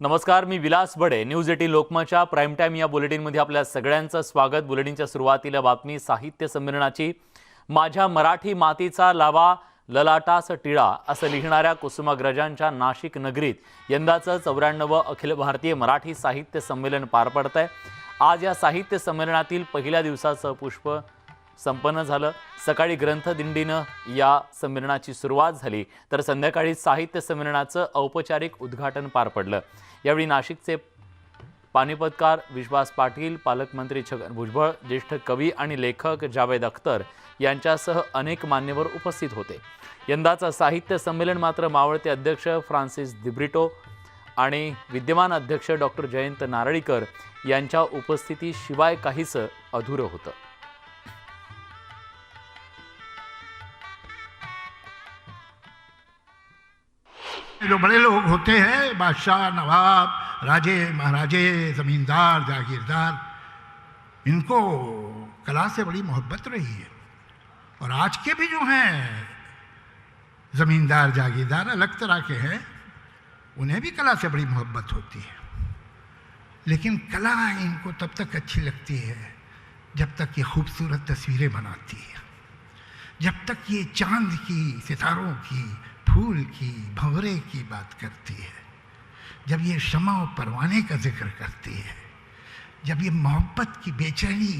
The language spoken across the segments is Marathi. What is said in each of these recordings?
नमस्कार, मी विलास बडे. न्यूज 18 लोकमतच्या प्राईम टाइम या बुलेटिनमध्ये आपल्या सगळ्यांचं स्वागत. बुलेटिनच्या सुरुवातीला बातमी साहित्य संमेलनाची. माझ्या मराठी मातीचा लावा ललाटास टिळा असं लिहिणाऱ्या कुसुमाग्रजांच्या नाशिक नगरीत यंदाचं 94 अखिल भारतीय मराठी साहित्य संमेलन पार पडतंय. आज या साहित्य संमेलनातील पहिल्या दिवसाचं पुष्प संपन्न झालं. सकाळी ग्रंथदिंडीनं या संमेलनाची सुरुवात झाली, तर संध्याकाळी साहित्य संमेलनाचं औपचारिक उद्घाटन पार पडलं. यावेळी नाशिकचे पानिपतकार विश्वास पाटील, पालकमंत्री छगन भुजबळ, ज्येष्ठ कवी आणि लेखक जावेद अख्तर यांच्यासह अनेक मान्यवर उपस्थित होते. यंदाचं साहित्य संमेलन मात्र मावळते अध्यक्ष फ्रान्सिस दिब्रिटो आणि विद्यमान अध्यक्ष डॉक्टर जयंत नारळीकर यांच्या उपस्थितीशिवाय काहीसं अधुरं होतं. जो बड़े लोग होते हैं, बादशाह, नवाब, राजे, महाराजे, ज़मींदार, जागीरदार, इनको कला से बड़ी मोहब्बत रही है. और आज के भी जो हैं ज़मींदार, जागीरदार अलग तरह के हैं, उन्हें भी कला से बड़ी मोहब्बत होती है. लेकिन कला इनको तब तक अच्छी लगती है जब तक ये खूबसूरत तस्वीरें बनाती है, जब तक ये चांद की, सितारों की, फूल की, भंवरे की बात करती है, जब ये शमा और परवाने का जिक्र करती है, जब ये मोहब्बत की बेचैनी,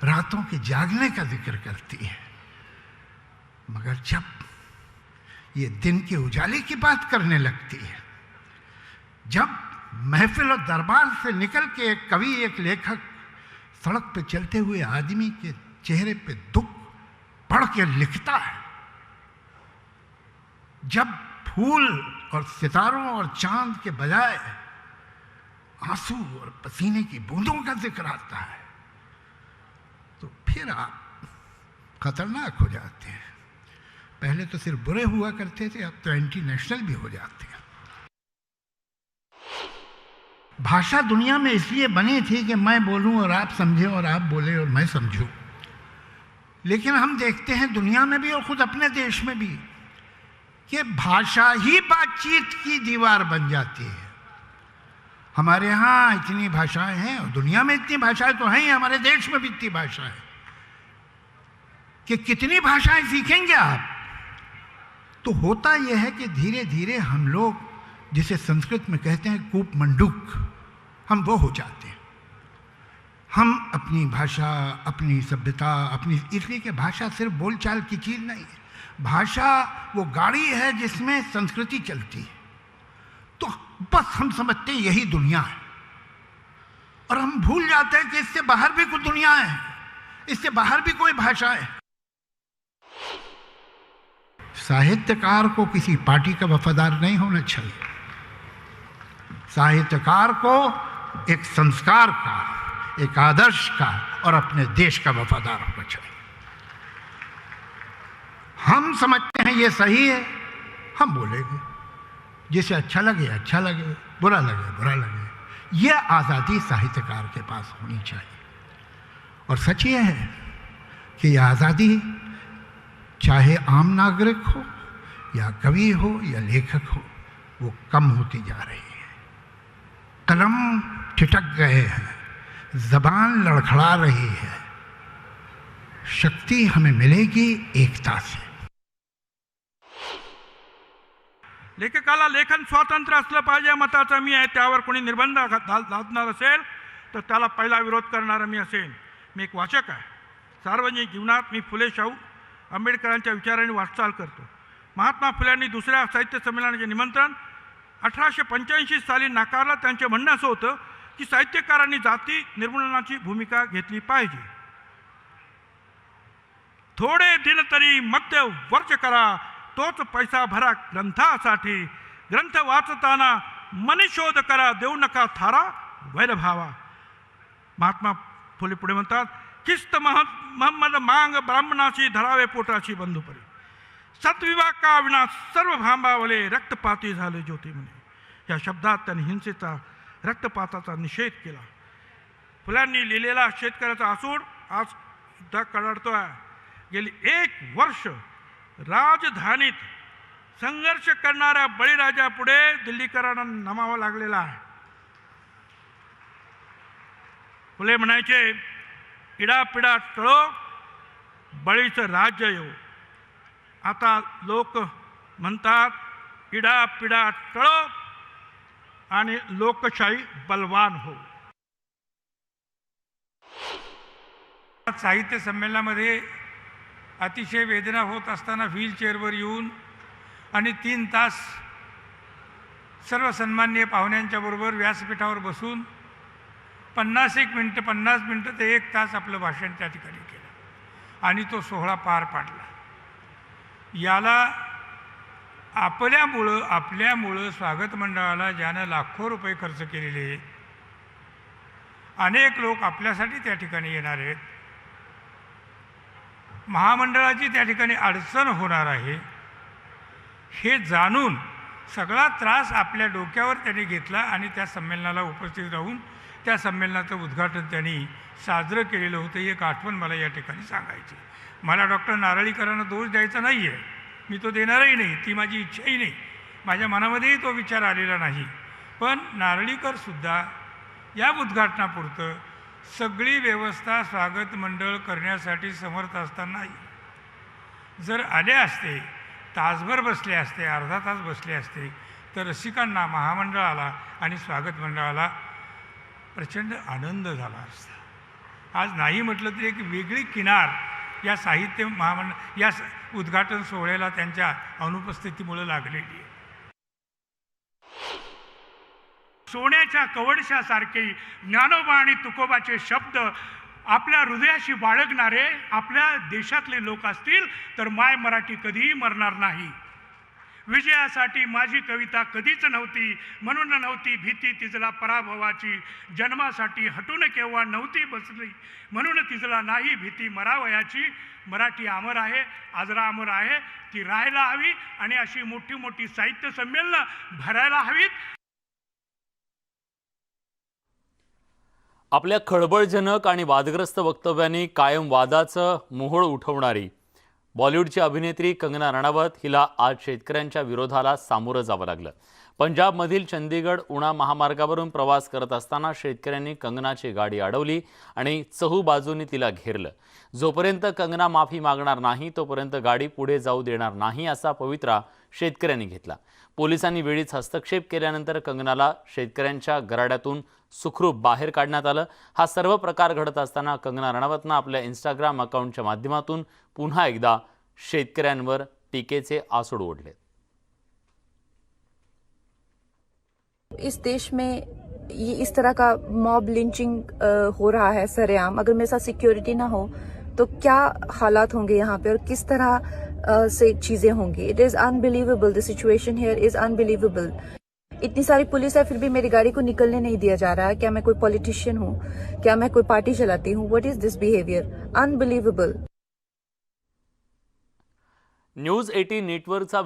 रातों के जागने का जिक्र करती है. मगर जब ये दिन के उजाले की बात करने लगती है, जब महफिल और दरबार से निकल के एक कवि, एक लेखक सड़क पे चलते हुए आदमी के चेहरे पे दुख पढ़ के लिखता है, जब फूल और सितारों और चांद के बजाय आंसू और पसीने की बूंदों का जिक्र आता है, तो फिर आप खतरनाक हो जाते हैं. पहले तो सिर्फ बुरे हुआ करते थे, अब तो एंटी नेशनल भी हो जाते हैं. भाषा दुनिया में इसलिए बनी थी कि मैं बोलूं और आप समझें, और आप बोले और मैं समझूं. लेकिन हम देखते हैं दुनिया में भी और खुद अपने देश में भी कि भाषा ही बातचीत की दीवार बन जाती है. हमारे यहाँ इतनी भाषाएं हैं और दुनिया में इतनी भाषाएं तो हैं ही, हमारे देश में भी इतनी भाषाएं कि कितनी भाषाएं सीखेंगे आप. तो होता यह है कि धीरे धीरे हम लोग, जिसे संस्कृत में कहते हैं कूप मंडूक, हम वो हो जाते हैं. हम अपनी भाषा, अपनी सभ्यता, अपनी, इसलिए कि भाषा सिर्फ बोलचाल की चीज़ नहीं है. भाषा वो गाड़ी है जिसमें संस्कृति चलती है. तो बस हम समझते हैं यही दुनिया है, और हम भूल जाते हैं कि इससे बाहर भी कुछ दुनिया है, इससे बाहर भी कोई भाषा है. साहित्यकार को किसी पार्टी का वफादार नहीं होना चाहिए. साहित्यकार को एक संस्कार का, एक आदर्श का और अपने देश का वफादार होना चाहिए. हम समझते हैं ये सही है, हम बोलेंगे. जिसे अच्छा लगे अच्छा लगे, बुरा लगे बुरा लगे. यह आज़ादी साहित्यकार के पास होनी चाहिए. और सच ये है कि यह आज़ादी चाहे आम नागरिक हो या कवि हो या लेखक हो, वो कम होती जा रही है. कलम ठिठक गए हैं, ज़बान लड़खड़ा रही है. शक्ती हमें मिलेगी एकता से. लेखकाला लेखन स्वातंत्र्य असलं पाहिजे मताचा मी आहे. त्यावर कोणी निर्बंध लादणार असेल तर त्याला पहिला विरोध करणारा मी असेल. मी एक वाचक आहे. सार्वजनिक जीवनात मी फुले शाहू आंबेडकरांच्या विचारांनी वाटचाल करतो. महात्मा फुल्यांनी दुसऱ्या साहित्य संमेलनाचे निमंत्रण 1885 साली नाकारलं. त्यांचे म्हणणं असं होतं की साहित्यकारांनी जाती निर्मूलनाची भूमिका घेतली पाहिजे. थोडे दिन तरी मध्य वर्ज करा, तोच पैसा भरा ग्रंथासाठी. ग्रंथ वाचताना मनीशोध करा, देऊ नका थारा वैरभावा. महात्मा फुले पुढे म्हणतात, किस्त महम्मद मांग ब्राह्मणाची धरावे पोटाची बंधुपरी. सतविवाह का विनाश सर्व भांबावले, रक्तपाती झाले ज्योती म्हणे. या शब्दात त्यांनी हिंसेचा, रक्तपाताचा निषेध केला. फुल्यांनी लिहिलेला शेतकऱ्याचा आसूड आज सुद्धा कडाडतोय. गेली 1 वर्ष राजधानीत संघर्ष करणाऱ्या बळीराजापुढे दिल्लीकरांना नमावा लागलेला आहे. फुले म्हणायचे, इडापिडा टळो, बळीचं राज्य येऊ. आता लोक म्हणतात, इडापिडा टळो आणि लोकशाही बलवान हो. साहित्य संमेलनामध्ये अतिशय वेदना होत असताना व्हीलचेअरवर येऊन आणि 3 तास सर्व सन्माननीय पाहुण्यांच्या बरोबर व्यासपीठावर बसून 50 मिनटं ते 1 तास आपलं भाषण त्या ठिकाणी केलं आणि तो सोहळा पार पाडला. याला आपल्यामुळं स्वागत मंडळाला ज्यानं लाखो रुपये खर्च केलेले, अनेक लोक आपल्यासाठी त्या ठिकाणी येणार आहेत, महामंडळाची त्या ठिकाणी अडचण होणार आहे, हे जाणून सगळा त्रास आपल्या डोक्यावर त्यांनी घेतला आणि त्या संमेलनाला उपस्थित राहून त्या संमेलनाचं उद्घाटन त्यांनी साजरं केलेलं होतं. एक आठवण मला या ठिकाणी सांगायची. मला डॉक्टर नारळीकरांना दोष द्यायचा नाही आहे, मी तो देणारही नाही, ती माझी इच्छाही नाही, माझ्या मनामध्येही तो विचार आलेला नाही. पण नारळीकरसुद्धा या उद्घाटनापुरतं सगळी व्यवस्था स्वागत मंडळ करण्यासाठी समर्थ असतानाही जर आले असते, तासभर बसले असते, अर्धा तास बसले असते, तर रसिकांना, महामंडळाला आणि स्वागत मंडळाला प्रचंड आनंद झाला असता. आज नाही म्हटलं तरी एक वेगळी किनार या साहित्य या उद्घाटन सोहळ्याला त्यांच्या अनुपस्थितीमुळे लागलेली आहे. सोन्याच्या कवडशासारखे ज्ञानोबा आणि तुकोबाचे शब्द आपल्या हृदयाशी बाळगणारे आपल्या देशातले लोक असतील तर माय मराठी कधीही मरणार नाही. विजयासाठी माझी कविता कधीच नव्हती, म्हणून नव्हती भीती तिजला पराभवाची, जन्मासाठी हटून केव्हा नव्हती बसली, म्हणून तिजला नाही भीती मरावयाची. मराठी अमर आहे, आजरा अमर आहे, ती राहायला हवी आणि अशी मोठी मोठी साहित्य संमेलनं भरायला हवीत. आपल्या खळबळजनक आणि वादग्रस्त वक्तव्यांनी कायम वादाचं मोहोळ उठवणारी बॉलिवूडची अभिनेत्री कंगना रणावत हिला आज शेतकऱ्यांच्या विरोधाला सामोरं जावं लागलं. पंजाबमधील चंदीगड उना महामार्गावरून प्रवास करत असताना शेतकऱ्यांनी कंगनाची गाडी अडवली आणि चहूबाजूंनी तिला घेरलं. जोपर्यंत कंगना माफी मागणार नाही तोपर्यंत गाडी पुढे जाऊ देणार नाही असा पवित्रा शेतकऱ्यांनी घेतला. पोलिसांनी वेळीच हस्तक्षेप केल्यानंतर कंगनाला शेतकऱ्यांच्या गराड्यातून सुखरूप बाहेर काढण्यात आलं. हा सर्व प्रकार घडत असताना कंगना रणावतनं आपल्या इंस्टाग्राम अकाउंटच्या माध्यमातून पुन्हा एकदा शेतकऱ्यांवर टीकेचे आसूड ओढले. इस देश में ये इस तरह का मॉब लिंचिंग हो रहा है सरेआम. अगर मेरे साथ सिक्योरिटी ना हो तो क्या हालात होंगे यहाँ पे और किस तरह से चीजें होंगी. It is unbelievable. The situation here is unbelievable. इतनी सारी पुलिस है फिर भी मेरी गाड़ी को निकलने नहीं दिया जा रहा है. क्या मैं कोई पॉलिटिशियन हूँ? क्या मैं कोई पार्टी चलाती हूँ? What is this behaviour? Unbelievable. News 18 नेटवर्कचा